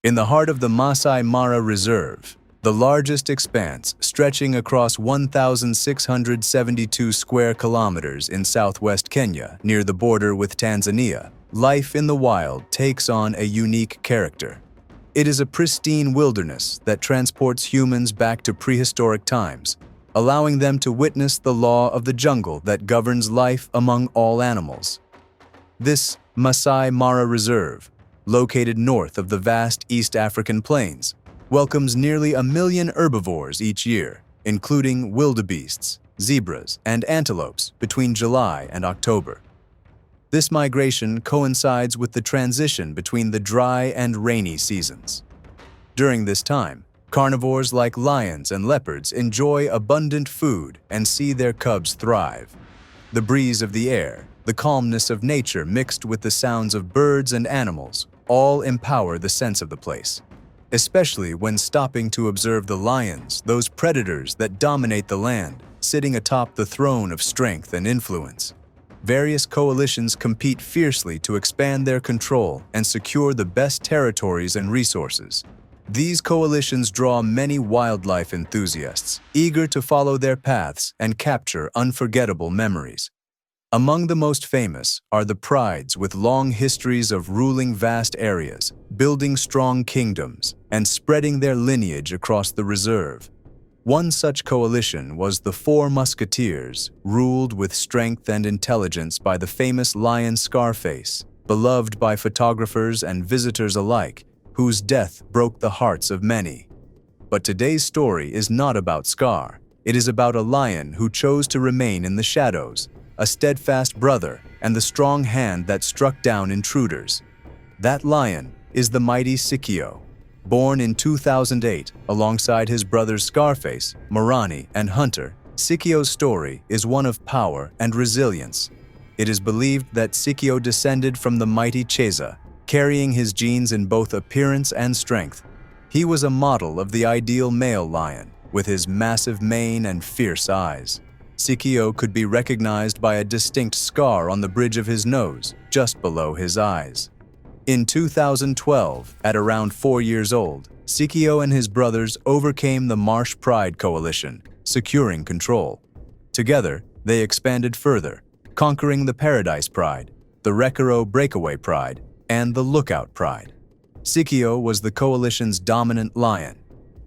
In the heart of the Masai Mara Reserve, the largest expanse stretching across 1,672 square kilometers in southwest Kenya near the border with Tanzania, life in the wild takes on a unique character. It is a pristine wilderness that transports humans back to prehistoric times, allowing them to witness the law of the jungle that governs life among all animals. This Masai Mara Reserve, located north of the vast East African plains, welcomes nearly 1 million herbivores each year, including wildebeests, zebras, and antelopes between July and October. This migration coincides with the transition between the dry and rainy seasons. During this time, carnivores like lions and leopards enjoy abundant food and see their cubs thrive. The breeze of the air, the calmness of nature mixed with the sounds of birds and animals all empower the sense of the place, especially when stopping to observe the lions, those predators that dominate the land, sitting atop the throne of strength and influence. Various coalitions compete fiercely to expand their control and secure the best territories and resources. These coalitions draw many wildlife enthusiasts, eager to follow their paths and capture unforgettable memories. Among the most famous are the prides with long histories of ruling vast areas, building strong kingdoms, and spreading their lineage across the reserve. One such coalition was the Four Musketeers, ruled with strength and intelligence by the famous lion Scarface, beloved by photographers and visitors alike, whose death broke the hearts of many. But today's story is not about Scar. It is about a lion who chose to remain in the shadows, a steadfast brother, and the strong hand that struck down intruders. That lion is the mighty Sikio. Born in 2008 alongside his brothers Scarface, Morani, and Hunter, Sikio's story is one of power and resilience. It is believed that Sikio descended from the mighty Cheza, carrying his genes in both appearance and strength. He was a model of the ideal male lion, with his massive mane and fierce eyes. Sikio could be recognized by a distinct scar on the bridge of his nose, just below his eyes. In 2012, at around 4 years old, Sikio and his brothers overcame the Marsh Pride coalition, securing control. Together, they expanded further, conquering the Paradise Pride, the Rekaro Breakaway Pride, and the Lookout Pride. Sikio was the coalition's dominant lion.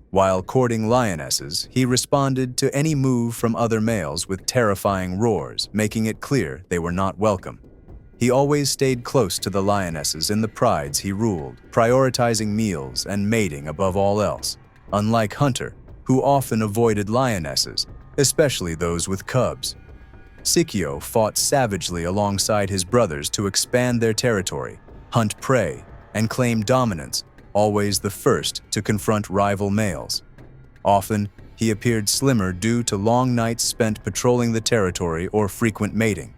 While courting lionesses, he responded to any move from other males with terrifying roars, making it clear they were not welcome. He always stayed close to the lionesses in the prides he ruled, prioritizing meals and mating above all else, unlike Hunter, who often avoided lionesses, especially those with cubs. Sikio fought savagely alongside his brothers to expand their territory, hunt prey, and claim dominance, always the first to confront rival males. Often, he appeared slimmer due to long nights spent patrolling the territory or frequent mating.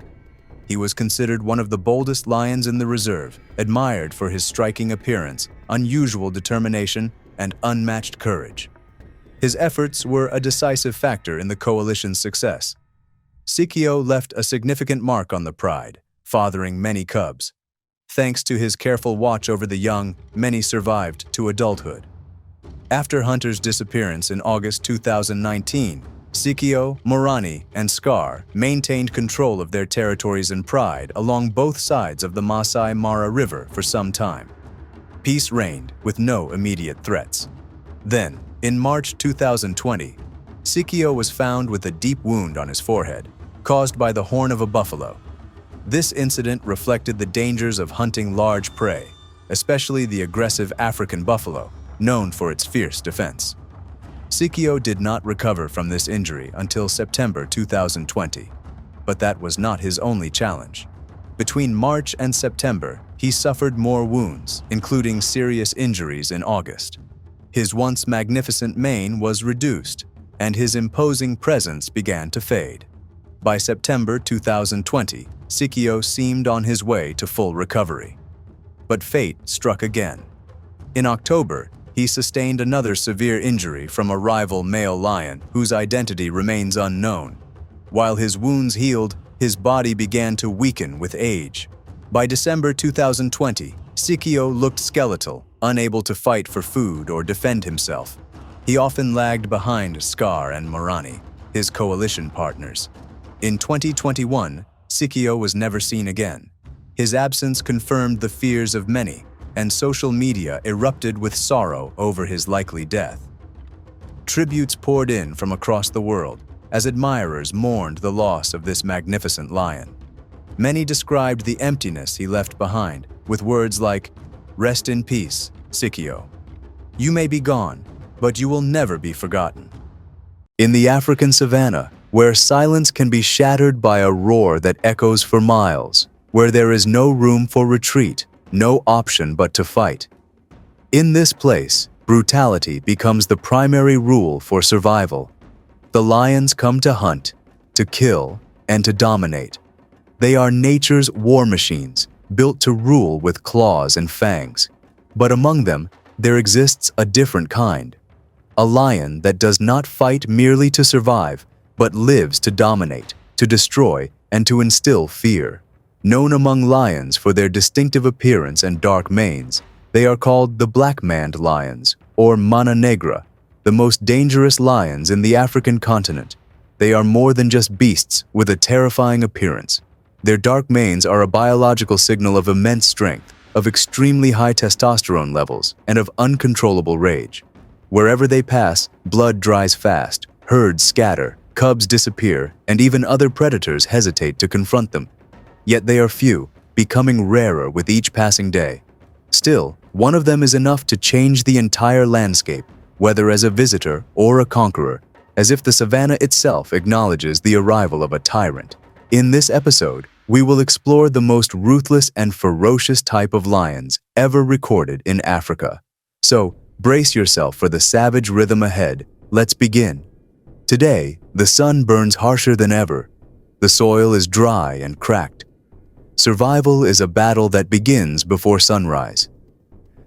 He was considered one of the boldest lions in the reserve, admired for his striking appearance, unusual determination, and unmatched courage. His efforts were a decisive factor in the coalition's success. Sikio left a significant mark on the pride, fathering many cubs. Thanks to his careful watch over the young, many survived to adulthood. After Hunter's disappearance in August 2019, Sikio, Morani, and Scar maintained control of their territories and pride along both sides of the Masai Mara River for some time. Peace reigned with no immediate threats. Then, in March 2020, Sikio was found with a deep wound on his forehead, caused by the horn of a buffalo. This incident reflected the dangers of hunting large prey, especially the aggressive African buffalo, known for its fierce defense. Sikio did not recover from this injury until September 2020, but that was not his only challenge. Between March and September, he suffered more wounds, including serious injuries in August. His once magnificent mane was reduced, and his imposing presence began to fade. By September 2020, Sikio seemed on his way to full recovery. But fate struck again. In October, he sustained another severe injury from a rival male lion whose identity remains unknown. While his wounds healed, his body began to weaken with age. By December 2020, Sikio looked skeletal, unable to fight for food or defend himself. He often lagged behind Scar and Marani, his coalition partners. In 2021, Sikio was never seen again. His absence confirmed the fears of many, and social media erupted with sorrow over his likely death. Tributes poured in from across the world as admirers mourned the loss of this magnificent lion. Many described the emptiness he left behind with words like, "Rest in peace, Sikio. You may be gone, but you will never be forgotten." In the African savanna, where silence can be shattered by a roar that echoes for miles, where there is no room for retreat, no option but to fight. In this place, brutality becomes the primary rule for survival. The lions come to hunt, to kill, and to dominate. They are nature's war machines, built to rule with claws and fangs. But among them, there exists a different kind. A lion that does not fight merely to survive, but lives to dominate, to destroy, and to instill fear. Known among lions for their distinctive appearance and dark manes, they are called the black-maned lions, or Mana Negra, the most dangerous lions in the African continent. They are more than just beasts with a terrifying appearance. Their dark manes are a biological signal of immense strength, of extremely high testosterone levels, and of uncontrollable rage. Wherever they pass, blood dries fast, herds scatter, cubs disappear, and even other predators hesitate to confront them. Yet they are few, becoming rarer with each passing day. Still, one of them is enough to change the entire landscape, whether as a visitor or a conqueror, as if the savanna itself acknowledges the arrival of a tyrant. In this episode, we will explore the most ruthless and ferocious type of lions ever recorded in Africa. So, brace yourself for the savage rhythm ahead. Let's begin. Today, the sun burns harsher than ever. The soil is dry and cracked. Survival is a battle that begins before sunrise.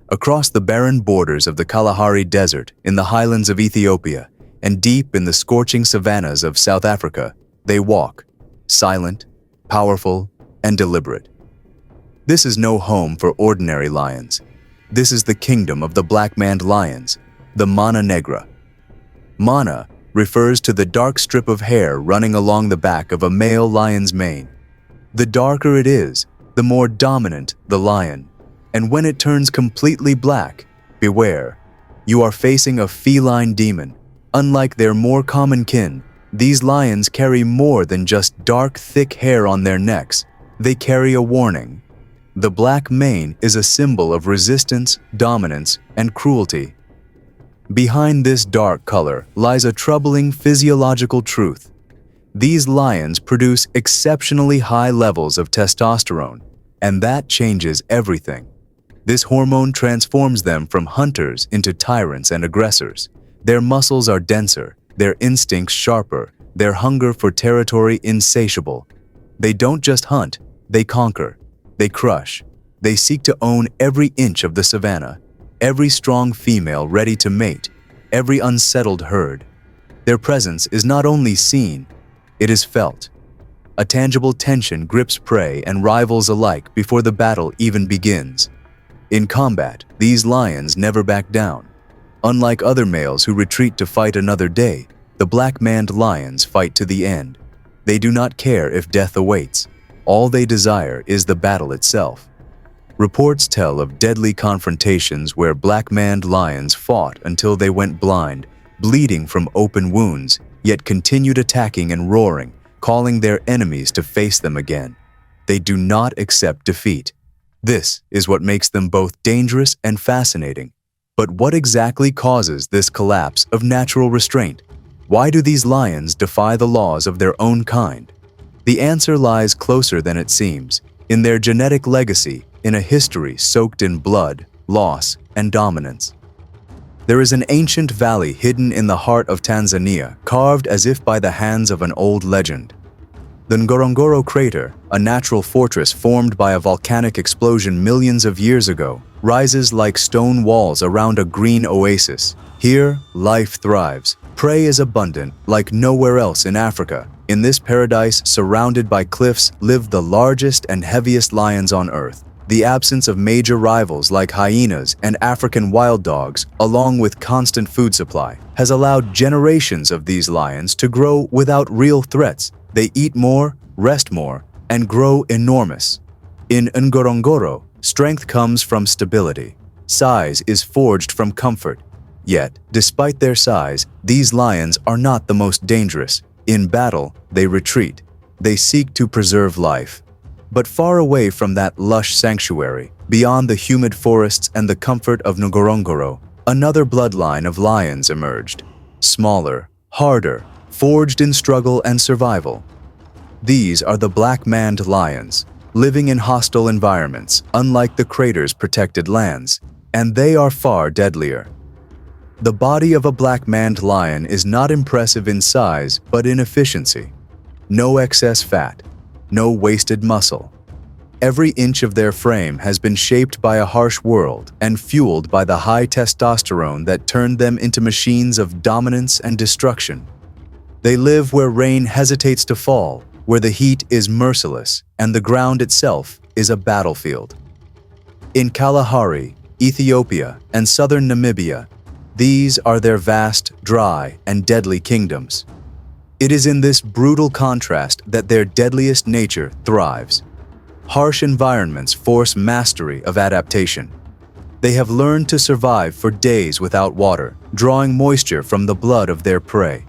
Across the barren borders of the Kalahari Desert in the highlands of Ethiopia and deep in the scorching savannas of South Africa, they walk, silent, powerful, and deliberate. This is no home for ordinary lions. This is the kingdom of the black-maned lions, the Mana Negra. Mana refers to the dark strip of hair running along the back of a male lion's mane. The darker it is, the more dominant the lion. And when it turns completely black, beware. You are facing a feline demon. Unlike their more common kin, these lions carry more than just dark, thick hair on their necks. They carry a warning. The black mane is a symbol of resistance, dominance, and cruelty. Behind this dark color lies a troubling physiological truth. These lions produce exceptionally high levels of testosterone, and that changes everything. This hormone transforms them from hunters into tyrants and aggressors. Their muscles are denser, their instincts sharper, their hunger for territory insatiable. They don't just hunt, they conquer, they crush. They seek to own every inch of the savanna, every strong female ready to mate, every unsettled herd. Their presence is not only seen, it is felt. A tangible tension grips prey and rivals alike before the battle even begins. In combat, these lions never back down. Unlike other males who retreat to fight another day, the black-maned lions fight to the end. They do not care if death awaits. All they desire is the battle itself. Reports tell of deadly confrontations where black-maned lions fought until they went blind, bleeding from open wounds, yet continued attacking and roaring, calling their enemies to face them again. They do not accept defeat. This is what makes them both dangerous and fascinating. But what exactly causes this collapse of natural restraint? Why do these lions defy the laws of their own kind? The answer lies closer than it seems, in their genetic legacy, in a history soaked in blood, loss, and dominance. There is an ancient valley hidden in the heart of Tanzania, carved as if by the hands of an old legend. The Ngorongoro crater, a natural fortress formed by a volcanic explosion millions of years ago, rises like stone walls around a green oasis. Here, life thrives. Prey is abundant, like nowhere else in Africa. In this paradise, surrounded by cliffs, live the largest and heaviest lions on Earth. The absence of major rivals like hyenas and African wild dogs, along with constant food supply, has allowed generations of these lions to grow without real threats. They eat more, rest more, and grow enormous. In Ngorongoro, strength comes from stability. Size is forged from comfort. Yet, despite their size, these lions are not the most dangerous. In battle, they retreat. They seek to preserve life. But far away from that lush sanctuary, beyond the humid forests and the comfort of Ngorongoro, another bloodline of lions emerged. Smaller, harder, forged in struggle and survival. These are the black-maned lions, living in hostile environments, unlike the crater's protected lands, and they are far deadlier. The body of a black-maned lion is not impressive in size, but in efficiency. No excess fat, no wasted muscle. Every inch of their frame has been shaped by a harsh world and fueled by the high testosterone that turned them into machines of dominance and destruction. They live where rain hesitates to fall, where the heat is merciless and the ground itself is a battlefield. In Kalahari, Ethiopia, and southern Namibia, these are their vast, dry, and deadly kingdoms. It is in this brutal contrast that their deadliest nature thrives. Harsh environments force mastery of adaptation. They have learned to survive for days without water, drawing moisture from the blood of their prey.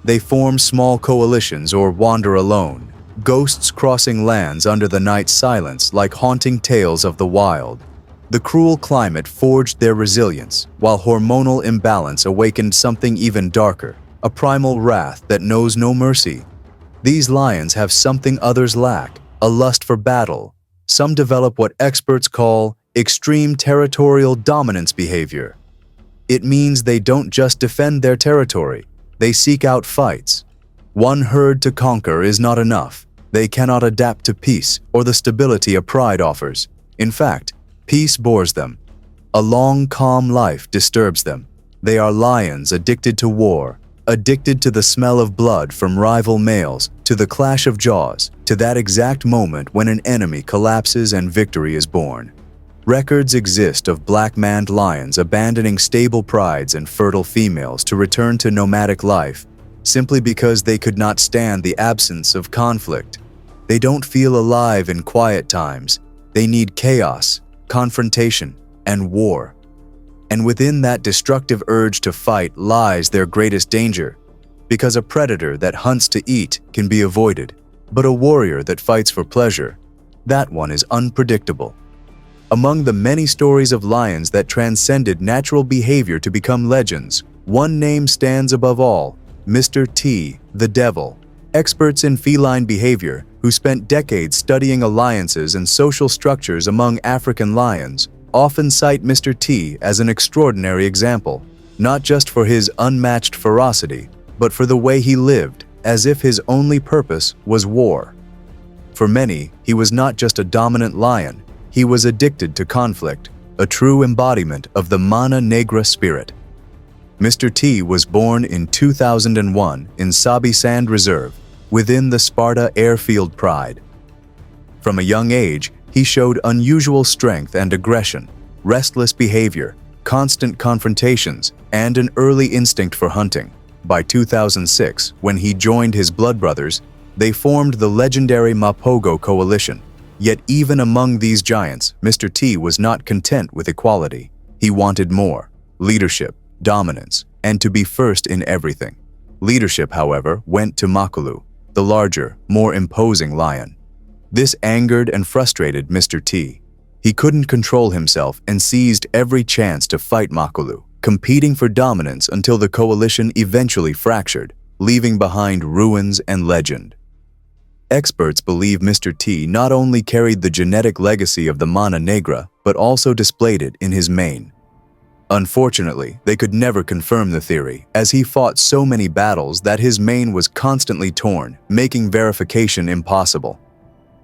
They form small coalitions or wander alone, ghosts crossing lands under the night's silence like haunting tales of the wild. The cruel climate forged their resilience, while hormonal imbalance awakened something even darker, a primal wrath that knows no mercy. These lions have something others lack, a lust for battle. Some develop what experts call extreme territorial dominance behavior. It means they don't just defend their territory, they seek out fights. One herd to conquer is not enough. They cannot adapt to peace or the stability a pride offers. In fact, peace bores them. A long, calm life disturbs them. They are lions addicted to war, addicted to the smell of blood from rival males, to the clash of jaws, to that exact moment when an enemy collapses and victory is born. Records exist of black-maned lions abandoning stable prides and fertile females to return to nomadic life, simply because they could not stand the absence of conflict. They don't feel alive in quiet times. They need chaos, confrontation, and war. And within that destructive urge to fight lies their greatest danger, because a predator that hunts to eat can be avoided, but a warrior that fights for pleasure, that one is unpredictable. Among the many stories of lions that transcended natural behavior to become legends, one name stands above all: Mr. T, the Devil. Experts in feline behavior, who spent decades studying alliances and social structures among African lions, often cite Mr. T as an extraordinary example, not just for his unmatched ferocity, but for the way he lived, as if his only purpose was war. For many, he was not just a dominant lion, he was addicted to conflict, a true embodiment of the Mana Negra spirit. Mr. T was born in 2001 in Sabi Sand Reserve, within the Sparta Airfield Pride. From a young age, he showed unusual strength and aggression, restless behavior, constant confrontations, and an early instinct for hunting. By 2006, when he joined his blood brothers, they formed the legendary Mapogo Coalition. Yet even among these giants, Mr. T was not content with equality. He wanted more: leadership, dominance, and to be first in everything. Leadership, however, went to Makulu, the larger, more imposing lion. This angered and frustrated Mr. T. He couldn't control himself and seized every chance to fight Makulu, competing for dominance until the coalition eventually fractured, leaving behind ruins and legend. Experts believe Mr. T not only carried the genetic legacy of the Mana Negra, but also displayed it in his mane. Unfortunately, they could never confirm the theory, as he fought so many battles that his mane was constantly torn, making verification impossible.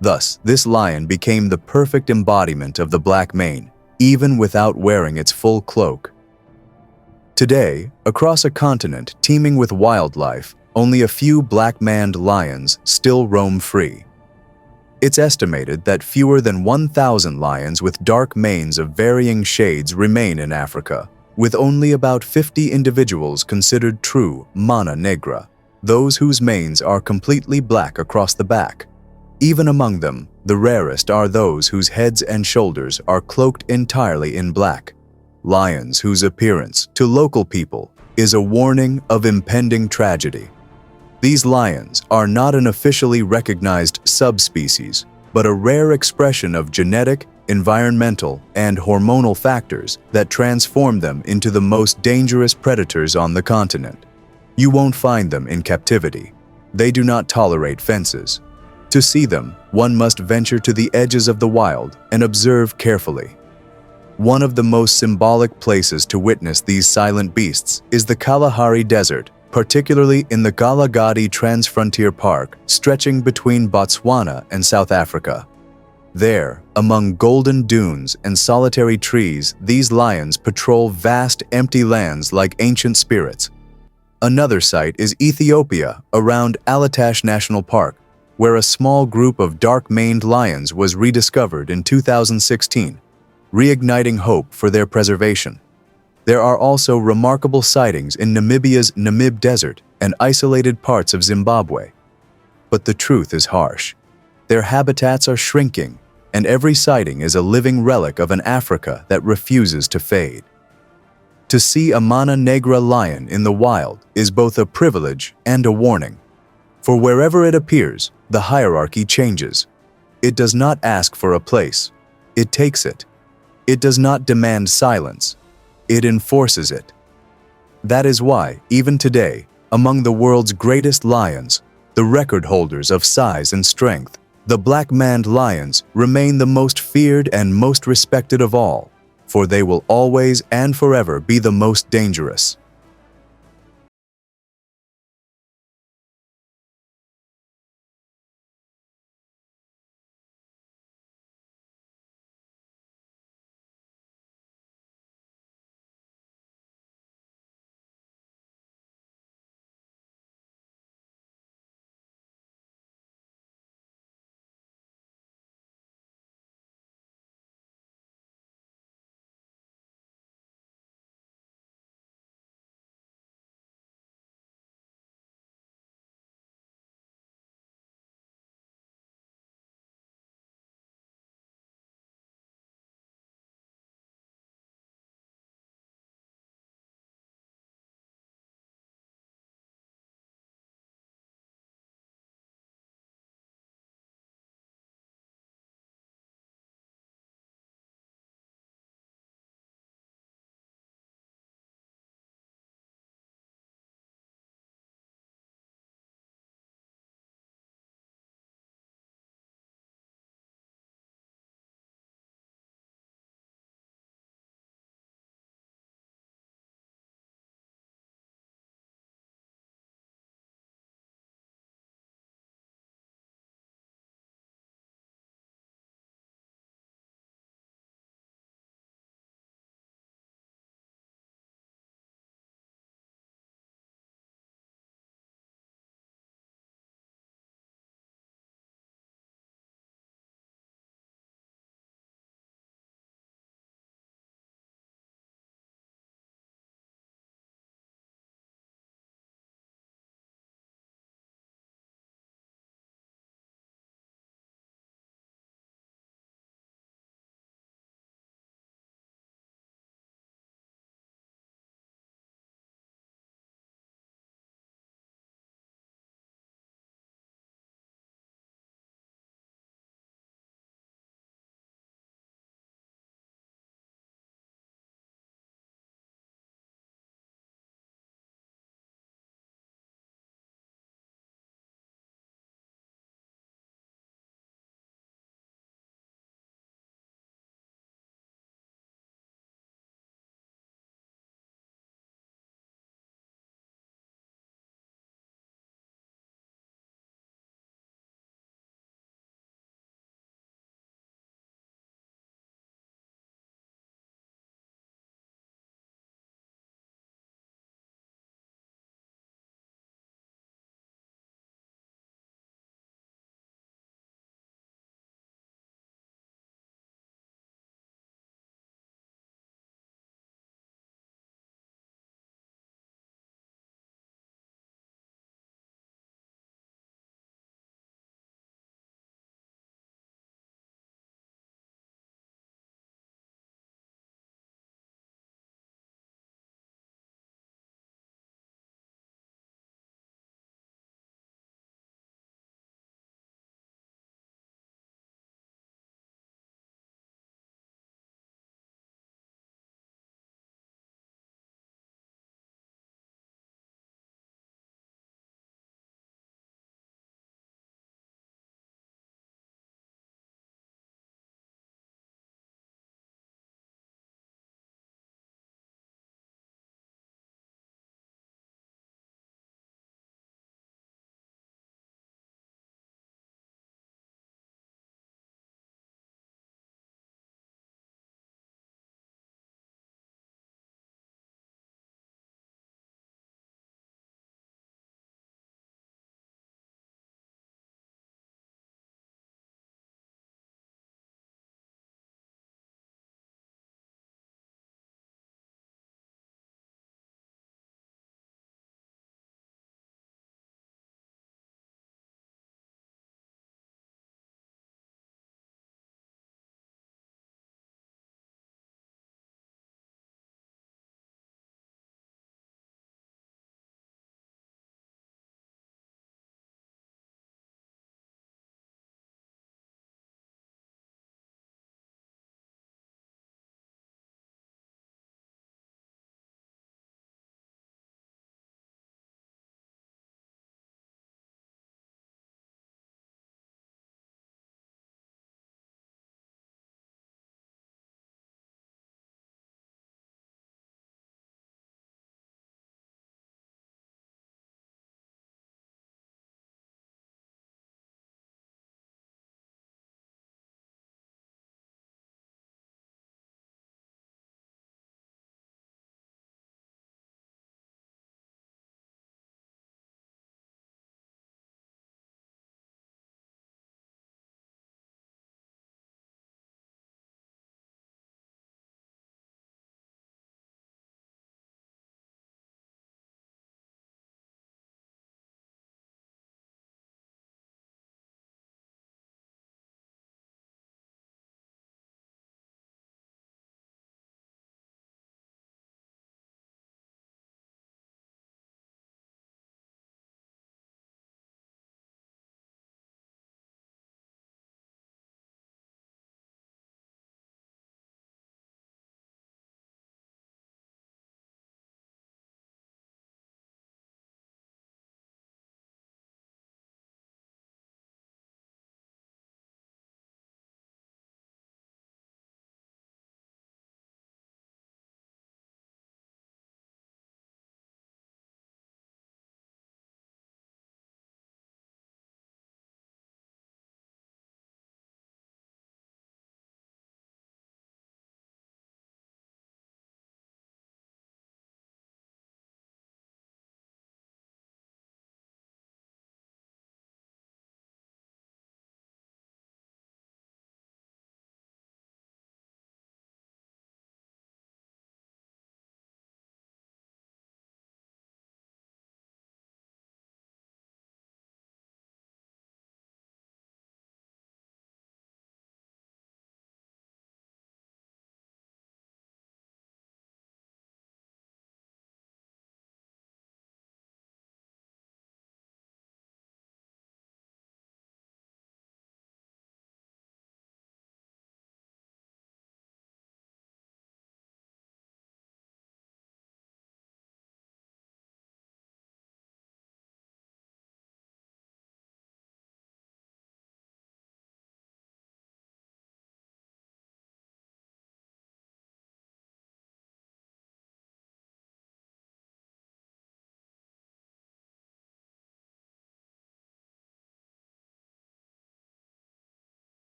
Thus, this lion became the perfect embodiment of the black mane, even without wearing its full cloak. Today, across a continent teeming with wildlife, only a few black-maned lions still roam free. It's estimated that fewer than 1,000 lions with dark manes of varying shades remain in Africa, with only about 50 individuals considered true mana negra, those whose manes are completely black across the back. Even among them, the rarest are those whose heads and shoulders are cloaked entirely in black. Lions whose appearance, to local people, is a warning of impending tragedy. These lions are not an officially recognized subspecies, but a rare expression of genetic, environmental, and hormonal factors that transform them into the most dangerous predators on the continent. You won't find them in captivity. They do not tolerate fences. To see them, one must venture to the edges of the wild and observe carefully. One of the most symbolic places to witness these silent beasts is the Kalahari Desert, particularly in the Galagadi Transfrontier Park, stretching between Botswana and South Africa. There, among golden dunes and solitary trees, these lions patrol vast, empty lands like ancient spirits. Another site is Ethiopia, around Alatash National Park, where a small group of dark-maned lions was rediscovered in 2016, reigniting hope for their preservation. There are also remarkable sightings in Namibia's Namib Desert and isolated parts of Zimbabwe. But the truth is harsh. Their habitats are shrinking, and every sighting is a living relic of an Africa that refuses to fade. To see a Mana Negra lion in the wild is both a privilege and a warning. For wherever it appears, the hierarchy changes. It does not ask for a place. It takes it. It does not demand silence. It enforces it. That is why, even today, among the world's greatest lions, the record holders of size and strength, the black-maned lions remain the most feared and most respected of all, for they will always and forever be the most dangerous.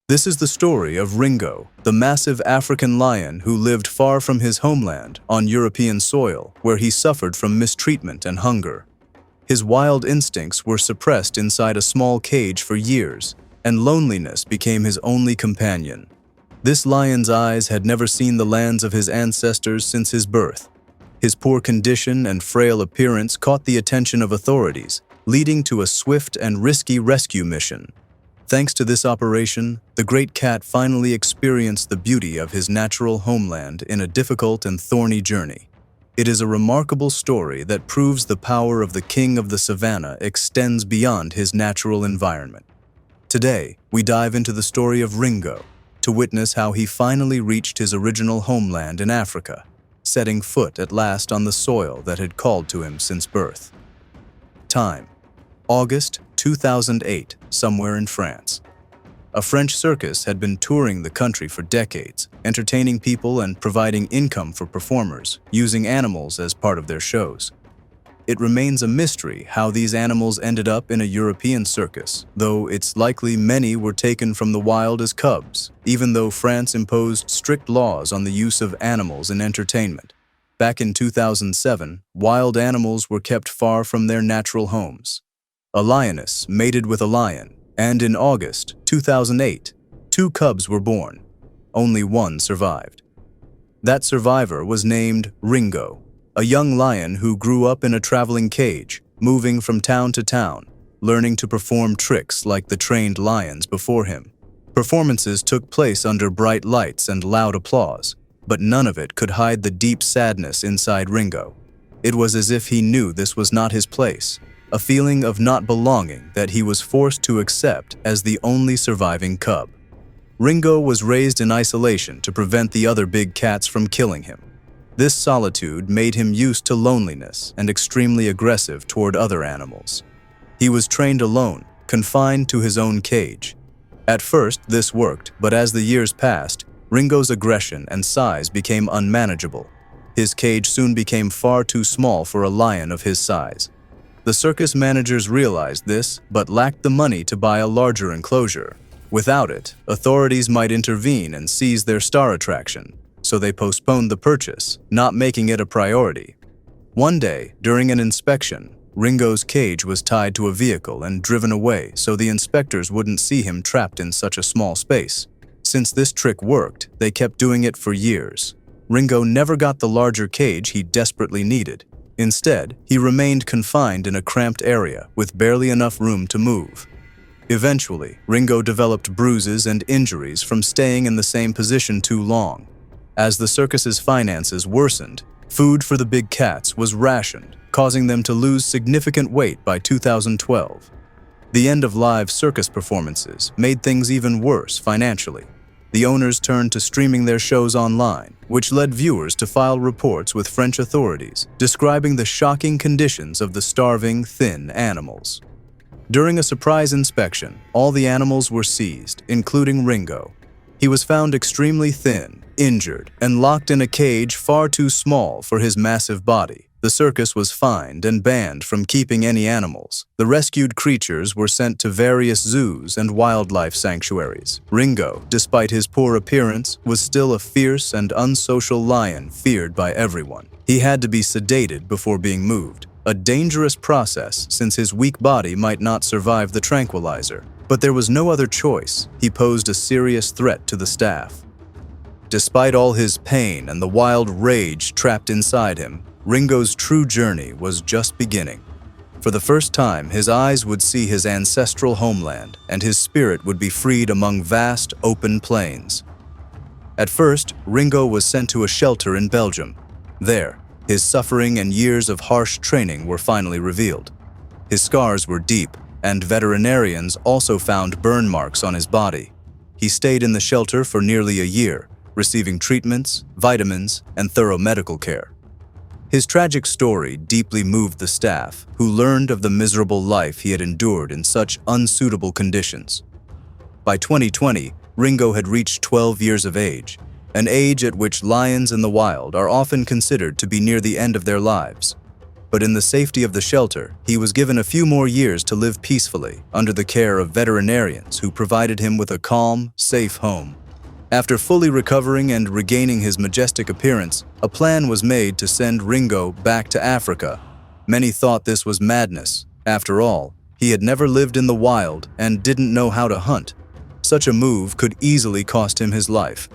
This is the story of Ringo, the massive African lion who lived far from his homeland on European soil, where he suffered from mistreatment and hunger. His wild instincts were suppressed inside a small cage for years, and loneliness became his only companion. This lion's eyes had never seen the lands of his ancestors since his birth. His poor condition and frail appearance caught the attention of authorities, leading to a swift and risky rescue mission. Thanks to this operation, the great cat finally experienced the beauty of his natural homeland in a difficult and thorny journey. It is a remarkable story that proves the power of the king of the savannah extends beyond his natural environment. Today, we dive into the story of Ringo to witness how he finally reached his original homeland in Africa, setting foot at last on the soil that had called to him since birth. Time: August 2008, somewhere in France. A French circus had been touring the country for decades, entertaining people and providing income for performers, using animals as part of their shows. It remains a mystery how these animals ended up in a European circus, though it's likely many were taken from the wild as cubs, even though France imposed strict laws on the use of animals in entertainment. Back in 2007, wild animals were kept far from their natural homes. A lioness mated with a lion, and in August 2008, 2 cubs were born. Only one survived. That survivor was named Ringo, a young lion who grew up in a traveling cage, moving from town to town, learning to perform tricks like the trained lions before him. Performances took place under bright lights and loud applause, but none of it could hide the deep sadness inside Ringo. It was as if he knew this was not his place, a feeling of not belonging that he was forced to accept as the only surviving cub. Ringo was raised in isolation to prevent the other big cats from killing him. This solitude made him used to loneliness and extremely aggressive toward other animals. He was trained alone, confined to his own cage. At first, this worked, but as the years passed, Ringo's aggression and size became unmanageable. His cage soon became far too small for a lion of his size. The circus managers realized this, but lacked the money to buy a larger enclosure. Without it, authorities might intervene and seize their star attraction, so they postponed the purchase, not making it a priority. One day, during an inspection, Ringo's cage was tied to a vehicle and driven away so the inspectors wouldn't see him trapped in such a small space. Since this trick worked, they kept doing it for years. Ringo never got the larger cage he desperately needed. Instead, he remained confined in a cramped area with barely enough room to move. Eventually, Ringo developed bruises and injuries from staying in the same position too long. As the circus's finances worsened, food for the big cats was rationed, causing them to lose significant weight by 2012. The end of live circus performances made things even worse financially. The owners turned to streaming their shows online, which led viewers to file reports with French authorities, describing the shocking conditions of the starving, thin animals. During a surprise inspection, all the animals were seized, including Ringo. He was found extremely thin, injured, and locked in a cage far too small for his massive body. The circus was fined and banned from keeping any animals. The rescued creatures were sent to various zoos and wildlife sanctuaries. Ringo, despite his poor appearance, was still a fierce and unsocial lion feared by everyone. He had to be sedated before being moved, a dangerous process since his weak body might not survive the tranquilizer. But there was no other choice. He posed a serious threat to the staff. Despite all his pain and the wild rage trapped inside him, Ringo's true journey was just beginning. For the first time, his eyes would see his ancestral homeland, and his spirit would be freed among vast, open plains. At first, Ringo was sent to a shelter in Belgium. There, his suffering and years of harsh training were finally revealed. His scars were deep, and veterinarians also found burn marks on his body. He stayed in the shelter for nearly a year, receiving treatments, vitamins, and thorough medical care. His tragic story deeply moved the staff, who learned of the miserable life he had endured in such unsuitable conditions. By 2020, Ringo had reached 12 years of age, an age at which lions in the wild are often considered to be near the end of their lives. But in the safety of the shelter, he was given a few more years to live peacefully under the care of veterinarians who provided him with a calm, safe home. After fully recovering and regaining his majestic appearance, a plan was made to send Ringo back to Africa. Many thought this was madness. After all, he had never lived in the wild and didn't know how to hunt. Such a move could easily cost him his life.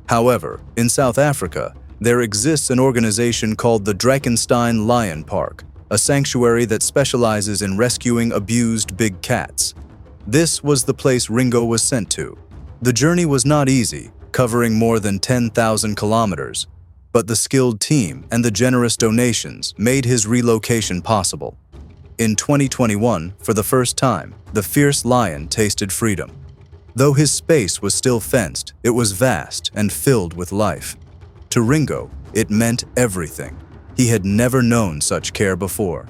However, in South Africa, there exists an organization called the Drakenstein Lion Park, a sanctuary that specializes in rescuing abused big cats. This was the place Ringo was sent to. The journey was not easy, covering more than 10,000 kilometers, but the skilled team and the generous donations made his relocation possible. In 2021, for the first time, the fierce lion tasted freedom. Though his space was still fenced, it was vast and filled with life. To Ringo, it meant everything. He had never known such care before.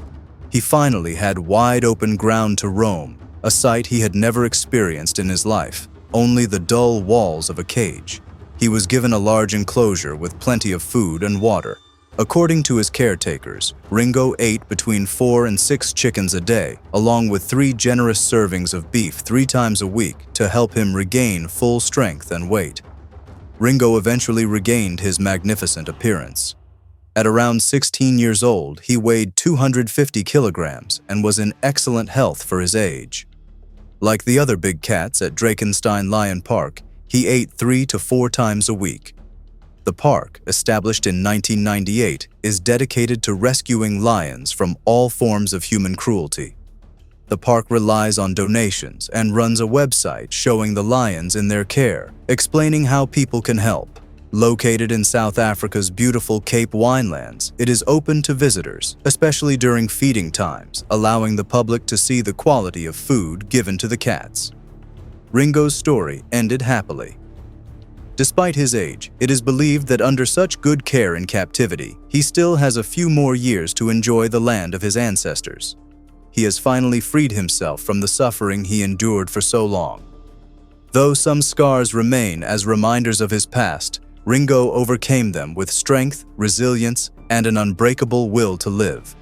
He finally had wide-open ground to roam, a sight he had never experienced in his life, only the dull walls of a cage. He was given a large enclosure with plenty of food and water. According to his caretakers, Ringo ate between 4 and 6 chickens a day, along with 3 generous servings of beef 3 times a week to help him regain full strength and weight. Ringo eventually regained his magnificent appearance. At around 16 years old, he weighed 250 kilograms and was in excellent health for his age. Like the other big cats at Drakenstein Lion Park, he ate 3 to 4 times a week. The park, established in 1998, is dedicated to rescuing lions from all forms of human cruelty. The park relies on donations and runs a website showing the lions in their care, explaining how people can help. Located in South Africa's beautiful Cape Winelands, it is open to visitors, especially during feeding times, allowing the public to see the quality of food given to the cats. Ringo's story ended happily. Despite his age, it is believed that under such good care in captivity, he still has a few more years to enjoy the land of his ancestors. He has finally freed himself from the suffering he endured for so long. Though some scars remain as reminders of his past, Ringo overcame them with strength, resilience, and an unbreakable will to live.